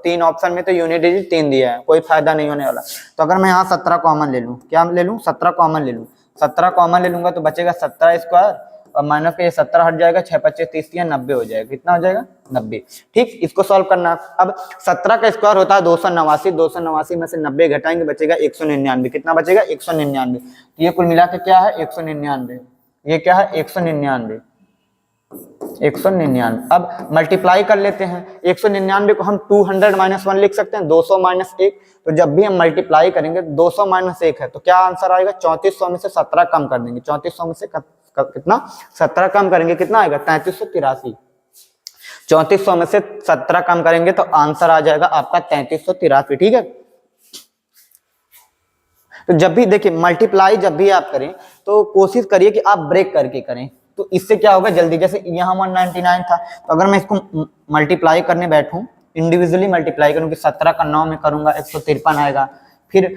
3 ऑप्शन में तो यूनिट डिजिट 3 दिया है, कोई फायदा नहीं होने वाला। तो अगर मैं यहाँ 17 कॉमन ले लूँ, क्या ले लूँ, 17 कॉमन ले लूँ, 17 कॉमन ले लूंगा तो बचेगा 17² और माइनस का ये 17 हट जाएगा, 6 × 5 = 30 या 90 हो जाएगा। कितना हो जाएगा, 90। ठीक, इसको सॉल्व करना। अब 17 का स्क्वायर होता है 289, 289 में से 90 घटाएंगे बचेगा 199। कितना बचेगा, 199। तो ये कुल मिला के क्या है, 199। ये क्या है, 199, 199। अब मल्टीप्लाई कर लेते हैं, 199 को हम 200 - 1 लिख सकते हैं, 200 - 1। तो जब भी हम मल्टीप्लाई करेंगे 200 - 1 है, तो क्या आंसर आएगा, 3400 में से 17 कम कर देंगे, 3400 में से कितना, 17 कम करेंगे, कितना आएगा, 3383। 3400 में से 17 कम करेंगे तो आंसर आ जाएगा आपका 3383। ठीक है, तो जब भी देखिए मल्टीप्लाई जब भी आप करें तो कोशिश करिए कि आप ब्रेक करके करें, तो इससे क्या होगा जल्दी। जैसे यहाँ 199 था, तो अगर मैं इसको मल्टीप्लाई करने बैठूं, इंडिविजुअली मल्टीप्लाई करूंगी, 17 का 9 में करूंगा 153 आएगा, फिर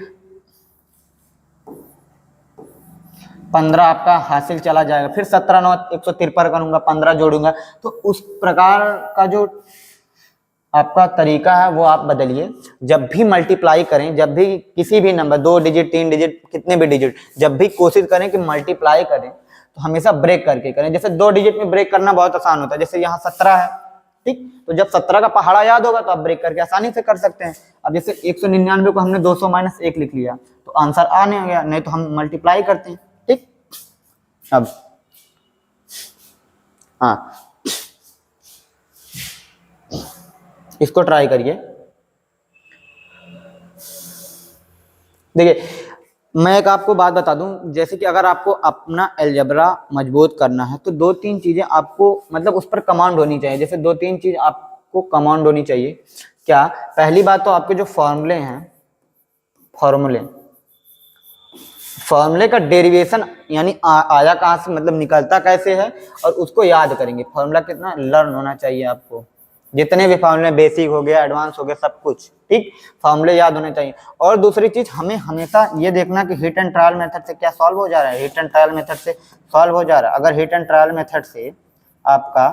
15 आपका हासिल चला जाएगा, फिर 17 9 153 करूंगा, 15 जोड़ूंगा। तो उस प्रकार का जो आपका तरीका है वो आप बदलिए। जब भी मल्टीप्लाई करें, जब भी किसी भी नंबर 2 डिजिट 3 डिजिट कितने भी डिजिट, जब भी कोशिश करें कि मल्टीप्लाई करें तो हमेशा ब्रेक करके करें। जैसे 2 डिजिट में ब्रेक करना बहुत आसान होता है, जैसे यहाँ 17 है, ठीक, तो जब 17 का पहाड़ा याद होगा तो आप ब्रेक करके आसानी से कर सकते हैं। अब जैसे 199 को हमने 200 - 1 लिख लिया तो आंसर आ नहीं गया, नहीं तो हम मल्टीप्लाई करते हैं। ठीक, अब हाँ इसको ट्राई करिए। देखिए मैं एक आपको बात बता दूं, जैसे कि अगर आपको अपना अलजेब्रा मजबूत करना है तो 2-3 चीजें आपको मतलब उस पर कमांड होनी चाहिए। जैसे 2-3 चीज आपको कमांड होनी चाहिए। क्या, पहली बात तो आपके जो फॉर्मूले हैं, फॉर्मूले का डेरिवेशन यानी आया कहाँ से, मतलब निकलता कैसे है, और उसको याद करेंगे। फॉर्मूला कितना लर्न होना चाहिए आपको, जितने भी फॉर्मूले बेसिक हो गया, एडवांस हो गया, सब कुछ, ठीक, फॉर्मूले याद होने चाहिए। और दूसरी चीज हमें हमेशा ये देखना कि हिट एंड ट्रायल मेथड से क्या सॉल्व हो जा रहा है, हिट एंड ट्रायल मेथड से सॉल्व हो जा रहा है। अगर हिट एंड ट्रायल मेथड से आपका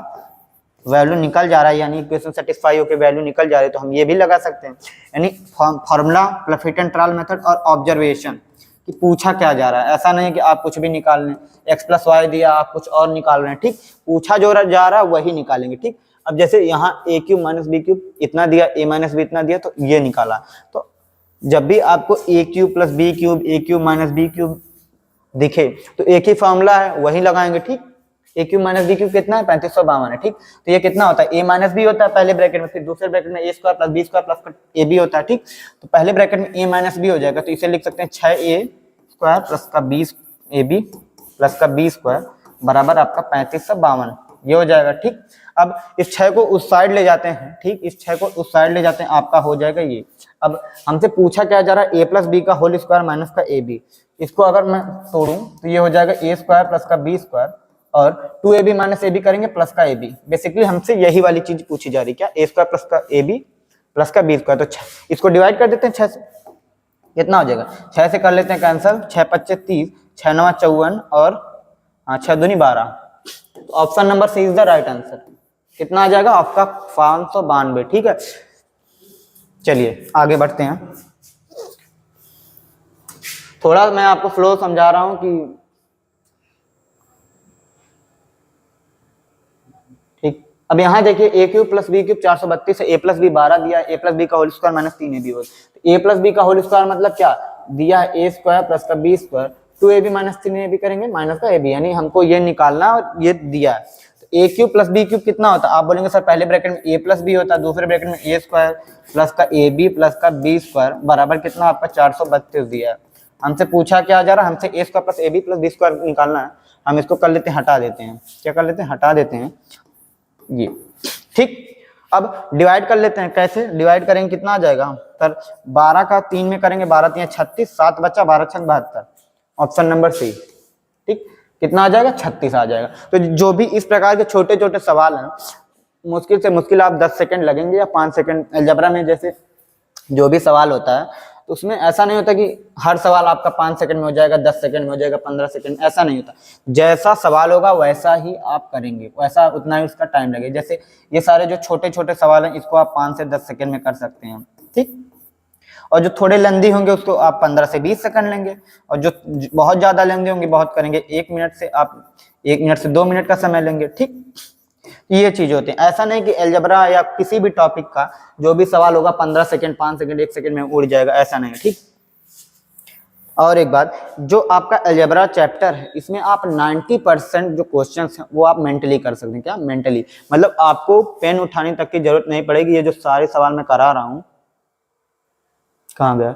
वैल्यू निकल जा रहा है, यानी इक्वेशन सेटिस्फाई होकर वैल्यू निकल जा रही है, तो हम ये भी लगा सकते हैं। यानी formula plus hit and trial method और ऑब्जर्वेशन कि पूछा क्या जा रहा है। ऐसा नहीं कि आप कुछ भी निकाल लें, x + y दिया आप कुछ और निकाल रहे हैं, ठीक, पूछा जो जा रहा है वही निकालेंगे। ठीक, अब जैसे यहाँ a³ - b³ इतना दिया, a - b इतना दिया, तो ये निकाला। तो जब भी आपको a³ + b³ a³ - b³ दिखे तो एक ही फॉर्मूला है, वही लगाएंगे। ठीक, a³ - b³ कितना है, 3552 है। ठीक, तो ये कितना होता है, a - b होता है पहले ब्रैकेट में, फिर दूसरे ब्रैकेट में a² + b² + ab होता है। ठीक, तो पहले ब्रैकेट में a - b हो जाएगा, तो इसे लिख सकते हैं 6a स्क्वायर प्लस का बी ए बी प्लस का बी स्क्वायर बराबर आपका 3552, ये हो जाएगा। ठीक, अब इस 6 को उस साइड ले जाते हैं। ठीक, इस 6 को उस साइड ले जाते हैं, आपका हो जाएगा ये। अब हमसे पूछा क्या जा रहा है, ए प्लस बी का होल स्क्वायर माइनस का ए बी। इसको अगर मैं तोड़ूं तो ये हो जाएगा ए स्क्वायर प्लस का बी स्क्वायर और 2ab माइनस ए बी करेंगे प्लस का ए बी। बेसिकली हमसे यही वाली चीज पूछी जा रही है, क्या ए स्क्वायर प्लस का ए बी प्लस का बी स्क्वायर। तो इसको डिवाइड कर देते हैं 6 से, कितना हो जाएगा, 6 से कर लेते हैं कैंसिल, 6 25 30, 6 9 54 और 6 दूनी 12। तो option number C is the right answer. कितना आ जाएगा आपका 592। ठीक है, चलिए आगे बढ़ते हैं। थोड़ा मैं आपको फ्लो समझा रहा हूं कि ठीक। अब यहाँ देखिए a cube plus b cube 432 है, ए प्लस बी 12 दिया है, ए प्लस बी का whole square minus 3ab whole. A plus b का होल स्क्वायर मतलब क्या दिया है, ए स्क्वायर प्लस का b square 2ab minus 3ab करेंगे माइनस का ab, यानी हमको ये निकालना और ये दिया है। तो ए क्यूब प्लस बी क्यूब कितना होता है, आप बोलेंगे सर पहले ब्रैकेट में ए प्लस बी होता है, दूसरे ब्रैकेट में ए स्क्वायर प्लस का ए बी प्लस का बी स्क्वायर बराबर कितना आपका 432 दिया है। हमसे पूछा क्या जा रहा है, हमसे a square plus a b plus b square निकालना है। हम इसको कर लेते हैं, हटा देते हैं। क्या कर लेते हैं, हटा देते हैं ये। ठीक, अब डिवाइड कर लेते हैं। कैसे डिवाइड करेंगे, कितना आ जाएगा सर, 12 का 3 में करेंगे, 12 3 36, 7 बचा, 12 6 72, ऑप्शन नंबर सी। ठीक, कितना आ जाएगा, 36 आ जाएगा। तो जो भी इस प्रकार के छोटे छोटे सवाल हैं, मुश्किल से मुश्किल आप 10 सेकंड लगेंगे या 5 सेकंड। अलजेब्रा में जैसे जो भी सवाल होता है तो उसमें ऐसा नहीं होता कि हर सवाल आपका 5 सेकंड में हो जाएगा, 10 सेकंड में हो जाएगा, 15 सेकंड, ऐसा नहीं होता। जैसा सवाल होगा वैसा ही आप करेंगे, वैसा उतना ही उसका टाइम लगेगा। जैसे ये सारे जो छोटे छोटे सवाल हैं इसको आप 5 से 10 सेकंड में कर सकते हैं। ठीक, और जो थोड़े लेंदी होंगे उसको आप 15 से 20 सेकंड लेंगे, और जो बहुत ज्यादा लेंदी होंगे, बहुत करेंगे, 1 मिनट से आप 1 मिनट से 2 मिनट का समय लेंगे। ठीक, ये चीज होती है। ऐसा नहीं कि अलजेब्रा या किसी भी टॉपिक का जो भी सवाल होगा 15 सेकंड 5 सेकंड 1 सेकंड में उड़ जाएगा, ऐसा नहीं है। ठीक, और एक बात, जो आपका अलजेब्रा चैप्टर है इसमें आप 90% जो क्वेश्चंस हैं वो आप मेंटली कर सकते हैं। क्या मेंटली, मतलब आपको पेन उठाने तक की जरूरत नहीं पड़ेगी। ये जो सारे सवाल मैं करा रहा हूँ, कहाँ गया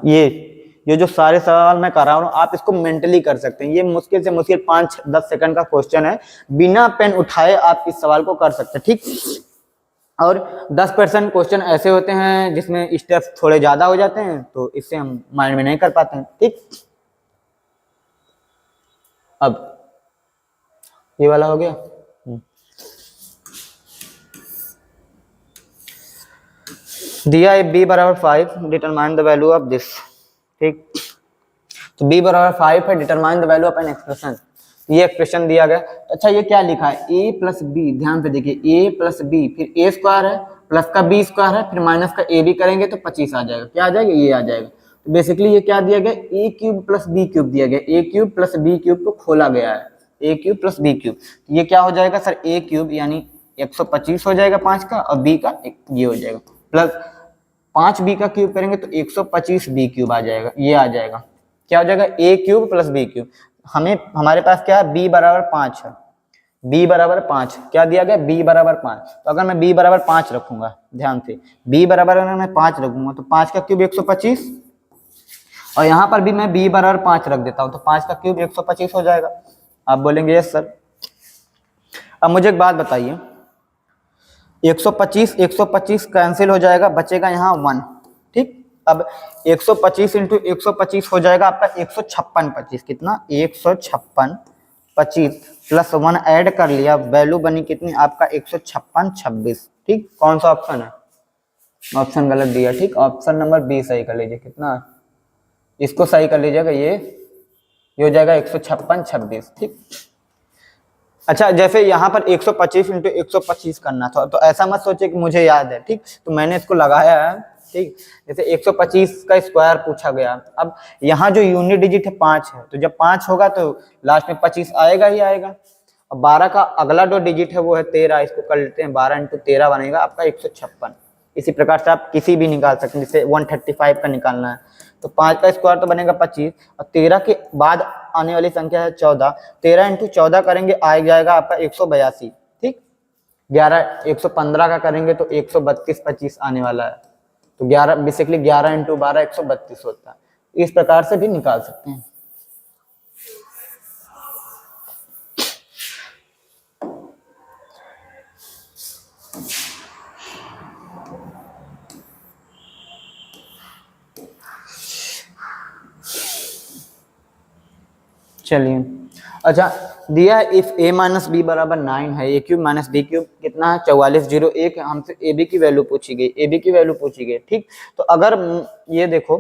ये जो सारे सवाल मैं करा रहा हूँ आप इसको मेंटली कर सकते हैं। ये मुश्किल से मुश्किल 5-10 सेकंड का क्वेश्चन है, बिना पेन उठाए आप इस सवाल को कर सकते हैं। ठीक, और 10% क्वेश्चन ऐसे होते हैं जिसमें स्टेप्स थोड़े ज्यादा हो जाते हैं, तो इससे हम माइंड में नहीं कर पाते हैं। ठीक, अब ये वाला हो गया। दिया है b बराबर 5, determine the value of this. ठीक, तो b बराबर 5 है, determine the value of an expression. ये एक्सप्रेशन दिया गया। अच्छा, ये क्या लिखा है, a प्लस बी, ध्यान से देखिए, a प्लस बी, फिर a स्क्वायर है प्लस का b स्क्वायर है, फिर माइनस का a भी करेंगे तो 25 आ जाएगा। क्या आ जाएगा, ये आ जाएगा। तो बेसिकली ये क्या दिया गया, a cube plus b cube दिया गया। a cube plus b cube को खोला गया है, a cube plus b cube. तो ये क्या हो जाएगा सर, a क्यूब यानी 125 हो जाएगा 5 का, और b का ये हो जाएगा, प्लस 5b का क्यूब करेंगे तो 125b क्यूब आ जाएगा। ये आ जाएगा, क्या हो जाएगा, a cube plus b cube. हमारे पास क्या है, b बराबर 5 है, b बराबर 5 क्या दिया गया, b बराबर 5। तो अगर मैं b बराबर 5 रखूंगा, ध्यान से, b बराबर अगर मैं 5 रखूंगा तो 5 का क्यूब 125, और यहाँ पर भी मैं b बराबर 5 रख देता हूँ तो 5 का क्यूब 125 हो जाएगा। आप बोलेंगे यस सर। अब मुझे एक बात बताइए, 125 कैंसिल हो जाएगा, बचेगा यहाँ 1। ठीक, अब 125 इंटू 125 हो जाएगा आपका 156 25। कितना, 156 25 प्लस 1 ऐड कर लिया, वैल्यू बनी कितनी आपका 156 26। ठीक, कौन सा ऑप्शन है, ऑप्शन गलत दिया। ठीक, ऑप्शन नंबर बी सही कर लीजिए। कितना, इसको सही कर लीजिएगा, ये हो जाएगा 156 26। ठीक, अच्छा, जैसे यहाँ पर 125 इंटू 125 करना था, तो ऐसा मत सोचे कि मुझे याद है। ठीक, तो मैंने इसको लगाया है। ठीक, जैसे 125 का स्क्वायर पूछा गया। अब यहाँ जो यूनिट डिजिट है 5 है, तो जब 5 होगा तो लास्ट में 25 आएगा ही आएगा। अब 12 का अगला जो डिजिट है वो है 13, इसको कर लेते हैं, 12 इंटू 13 बनेगा आपका 156। इसी प्रकार से आप किसी भी निकाल सकते हैं, जैसे 135 का निकालना है तो 5 का स्क्वायर तो बनेगा 25, और 13 के बाद आने वाली संख्या है 14, 13 इंटू 14 करेंगे आ जाएगा आपका 182। ठीक, 115 का करेंगे तो 132 25 आने वाला है, तो 11 बेसिकली 11 इंटू 12 132 होता है। इस प्रकार से भी निकाल सकते हैं। चलिए, अच्छा दिया है इफ a माइनस बी बराबर 9 है, a cube minus b cube कितना है 4401, हमसे ए बी की वैल्यू पूछी गई, ए बी की वैल्यू पूछी गई। ठीक, तो अगर ये देखो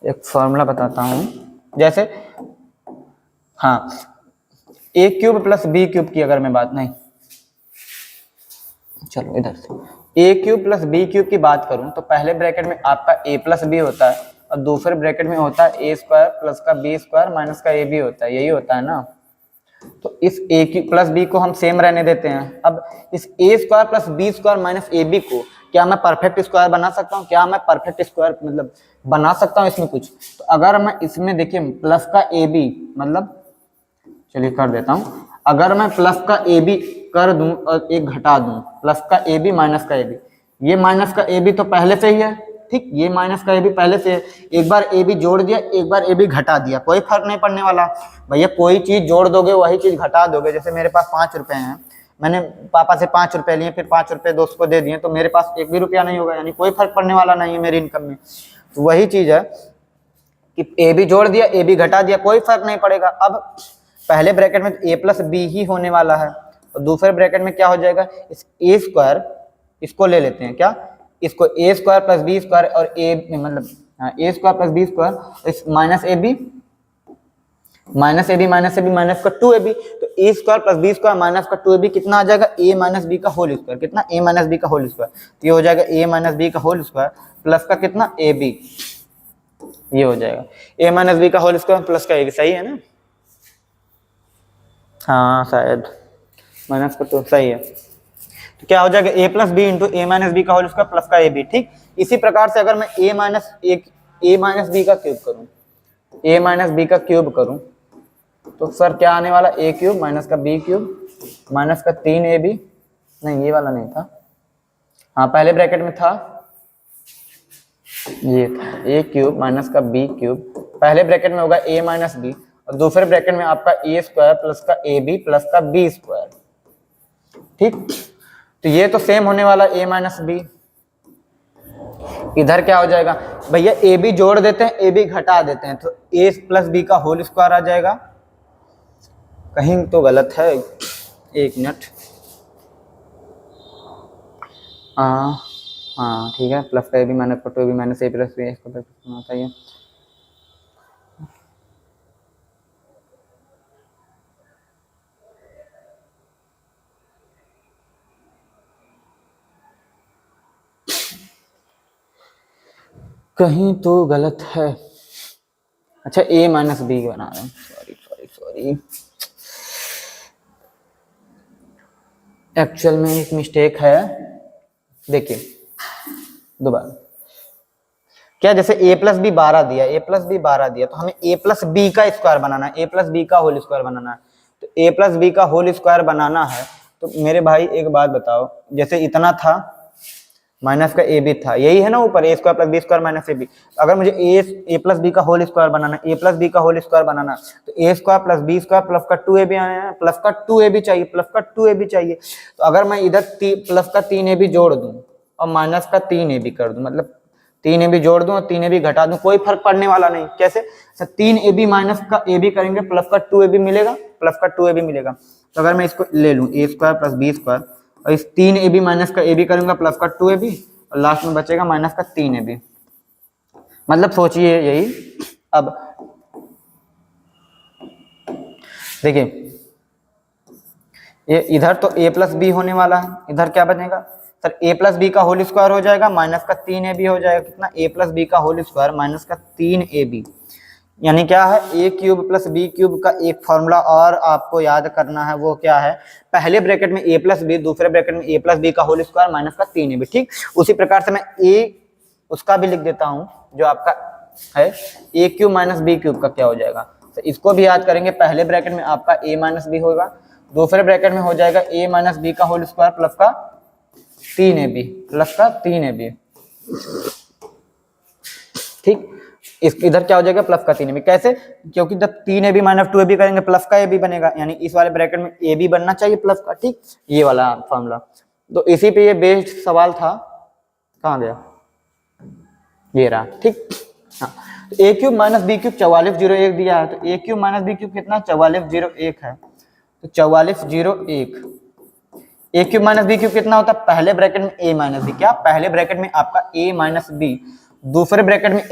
एक फॉर्मूला बताता हूं, जैसे हाँ ए क्यूब प्लस बी क्यूब की अगर मैं बात नहीं, चलो इधर से ए क्यूब प्लस बी क्यूब की बात करूं तो पहले ब्रैकेट में आपका ए प्लस बी होता है और दूसरे ब्रैकेट में होता है ए स्क्वायर प्लस का बी स्क्वायर माइनस का ए बी होता है, यही होता है ना। तो इस ए क्यूब प्लस बी को हम सेम रहने देते हैं। अब इस a square plus b square minus a b को क्या मैं परफेक्ट स्क्वायर बना सकता हूँ? क्या मैं परफेक्ट स्क्वायर मतलब बना सकता हूँ इसमें कुछ? तो अगर मैं इसमें देखिए प्लस का ए बी मतलब, चलिए कर देता हूँ, अगर मैं प्लस का ए बी कर दूं और एक घटा दूं, प्लस का ए बी माइनस का ए बी, ये माइनस का ए बी तो पहले से ही है, ठीक, ये माइनस का ए बी पहले से है, एक बार ए बी जोड़ दिया एक बार ए बी घटा दिया, कोई फर्क नहीं पड़ने वाला भैया। कोई चीज जोड़ दोगे वही चीज घटा दोगे। जैसे मेरे पास 5 रुपए हैं, मैंने पापा से 5 रुपए लिए, फिर 5 रुपए दोस्त को दे दिए, तो मेरे पास एक भी रुपया नहीं होगा, यानी कोई फर्क पड़ने वाला नहीं है मेरी इनकम में। तो वही चीज है कि ए बी जोड़ दिया ए बी घटा दिया, कोई फर्क नहीं पड़ेगा। अब पहले ब्रैकेट में ए प्लस बी ही होने वाला है और दूसरे ब्रैकेट में क्या हो जाएगा, इस ए स्क्वायर, इसको ले लेते हैं क्या, इसको a square plus b square और ए मतलब a square plus b square, इस minus a b minus a b minus का 2ab, तो a square plus b square minus का 2ab कितना आ जाएगा, ए माइनस बी का होल स्क्वायर, कितना ए माइनस बी का होल स्क्वायर, तो ये हो जाएगा ए माइनस बी का होल स्क्वायर प्लस का कितना ए बी, ये हो जाएगा ए माइनस बी का होल स्क्वायर प्लस का ए बी, सही है ना? हाँ शायद माइनस का तो सही है, तो क्या हो जाएगा ए प्लस बी इंटू ए माइनस बी का होल स्क्वायर प्लस का ए बी। ठीक, इसी प्रकार से अगर मैं ए माइनस बी का क्यूब करूं, ए माइनस बी का क्यूब करूं तो सर क्या आने वाला, ए क्यूब माइनस का बी क्यूब माइनस का 3ab, नहीं ये वाला नहीं था, हाँ पहले ब्रैकेट में था, ये था ए क्यूब माइनस का बी क्यूब, पहले ब्रैकेट में होगा ए माइनस बी और दूसरे ब्रैकेट में आपका ए स्क्वायर प्लस का ए बी प्लस का बी स्क्वायर। ठीक, तो ये तो सेम होने वाला ए माइनस बी, इधर क्या हो जाएगा भैया, ए बी जोड़ देते हैं ए बी घटा देते हैं, तो ए प्लस बी का होल स्क्वायर आ जाएगा, कहीं तो गलत है, एक मिनट, हाँ ठीक है, प्लस का ए बी माइनस का 2ab माइनस ए प्लस बी, इसको होना चाहिए, कहीं तो गलत है। अच्छा ए माइनस बी बना रहे हैं, सॉरी एक्चुअल में एक मिस्टेक है, देखिए दोबारा क्या, जैसे a प्लस बी 12 दिया, a प्लस बी 12 दिया, तो हमें a प्लस बी का स्क्वायर बनाना है, a प्लस बी का होल स्क्वायर बनाना है, तो a प्लस बी का होल स्क्वायर बनाना है, तो मेरे भाई एक बात बताओ, जैसे इतना था माइनस का ए बी था, यही है ना ऊपर a square plus b square minus a b, अगर मुझे ए प्लस बी का होल स्क्वायर बनाना, ए प्लस बी का होल स्क्वायर बनाना, तो a square plus b square plus का 2ab आया है, प्लस का 2ab चाहिए, प्लस का 2ab चाहिए, तो अगर मैं इधर प्लस का 3ab जोड़ दूं और माइनस का 3ab कर दूं, मतलब 3ab जोड़ दूं और 3ab घटा दूं, कोई फर्क पड़ने वाला नहीं। कैसे, 3ab माइनस का ab करेंगे प्लस का 2ab मिलेगा, प्लस का 2ab मिलेगा, तो अगर मैं इसको ले लूं ए स्क्वायर प्लस बी स्क्वायर और इस 3ab माइनस का ab करूंगा प्लस का 2ab और लास्ट में बचेगा माइनस का 3ab, मतलब सोचिए यही। अब देखिए ये इधर तो a प्लस बी होने वाला है, इधर क्या बनेगा सर, a प्लस बी का होल स्क्वायर हो जाएगा माइनस का 3ab हो जाएगा, कितना a प्लस बी का होल स्क्वायर माइनस का 3ab, यानी क्या है ए क्यूब प्लस बी क्यूब का एक फॉर्मूला और आपको याद करना है, वो क्या है, पहले ब्रैकेट में ए प्लस बी, दूसरे ब्रैकेट में ए प्लस बी का होल स्क्वायर माइनस का 3ab। ठीक, उसी प्रकार से मैं ए उसका भी लिख देता हूं जो आपका है ए क्यूब माइनस बी क्यूब का क्या हो जाएगा, तो इसको भी याद करेंगे, पहले ब्रैकेट में आपका ए माइनस बी होगा, दूसरे ब्रैकेट में हो जाएगा ए माइनस बी का होल स्क्वायर प्लस का 3ab प्लस का 3ab। ठीक, इस इधर क्या हो जाएगा प्लस का 3ab, कैसे? क्योंकि जब 3ab माइनस 2ab करेंगे प्लस का ab बनेगा, यानी इस वाले ब्रैकेट में ab बनना चाहिए प्लस का, ठीक, ये वाला फॉर्मूला। तो इसी पे ये बेस्ड सवाल था, कहाँ गया, ये रहा, ठीक। हाँ, तो a cube minus b cube 4401 दिया है, तो a cube minus b cube कितना 4401 है, तो 4401 a cube minus b cube कितना होता है, पहले ब्रैकेट में a माइनस बी, क्या पहले ब्रैकेट में आपका a माइनस बी, दूसरे ब्रैकेट में